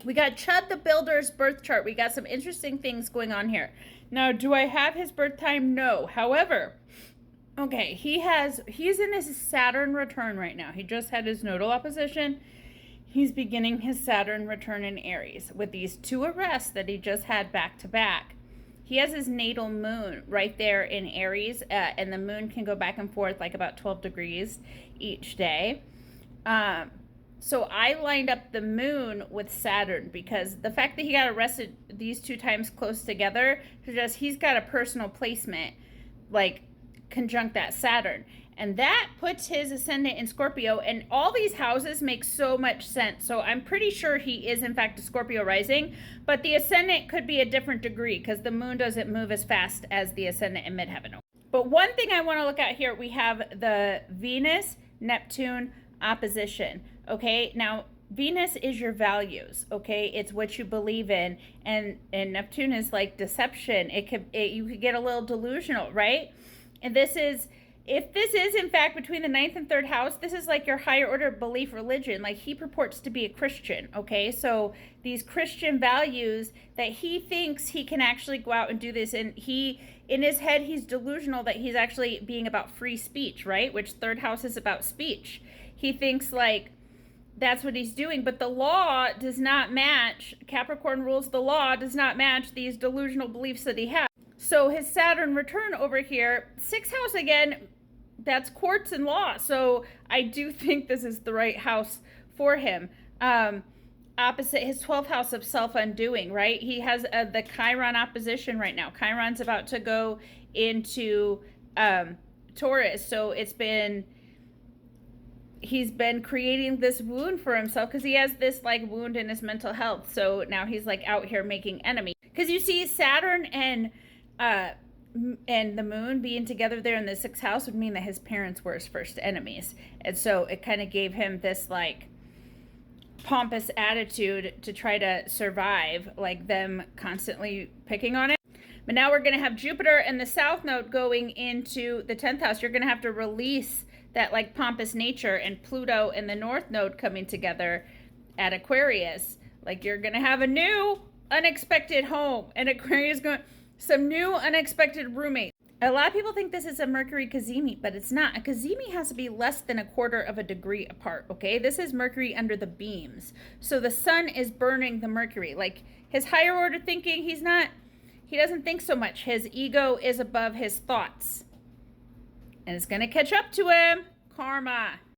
We got Chud the Builder's birth chart. We got some interesting things going on here. Now, do I have his birth time? No. However, okay, he's in his Saturn return right now. He just had his nodal opposition. He's beginning his Saturn return in Aries with these 2 arrests that he just had back to back. He has his natal moon right there in Aries, and the moon can go back and forth like about 12 degrees each day. So I lined up the moon with Saturn because the fact that he got arrested these 2 times close together suggests he's got a personal placement, like conjunct that Saturn. And that puts his ascendant in Scorpio, and all these houses make so much sense. So I'm pretty sure he is in fact a Scorpio rising, but the ascendant could be a different degree because the moon doesn't move as fast as the ascendant in midheaven. But one thing I want to look at here, we have the Venus Neptune opposition. Okay, now Venus is your values. Okay, it's what you believe in, and Neptune is like deception. You could get a little delusional, right? And if this is in fact between the 9th and 3rd house, this is like your higher order belief religion. Like, he purports to be a Christian. Okay, so these Christian values that he thinks he can actually go out and do this, and in his head he's delusional that he's actually being about free speech, right? Which 3rd house is about speech. He thinks like that's what he's doing, but the law does not match. Capricorn rules, the law does not match these delusional beliefs that he has. So his Saturn return over here, 6th house again, that's courts and law. So I do think this is the right house for him. Opposite his 12th house of self-undoing, right? He has the Chiron opposition right now. Chiron's about to go into Taurus. So he's been creating this wound for himself because he has this like wound in his mental health. So now he's like out here making enemies. Because you see Saturn and the moon being together there in the 6th house would mean that his parents were his first enemies. And so it kind of gave him this like pompous attitude to try to survive, like them constantly picking on it. But now we're going to have Jupiter and the South Node going into the 10th house. You're going to have to release that like pompous nature, and Pluto and the North Node coming together at Aquarius. Like, you're going to have a new unexpected home, and Aquarius going some new unexpected roommate. A lot of people think this is a Mercury cazimi, but it's not. A cazimi has to be less than 1/4 of a degree apart, okay? This is Mercury under the beams. So the sun is burning the Mercury. Like, his higher order thinking, he doesn't think so much. His ego is above his thoughts. And it's going to catch up to him. Karma.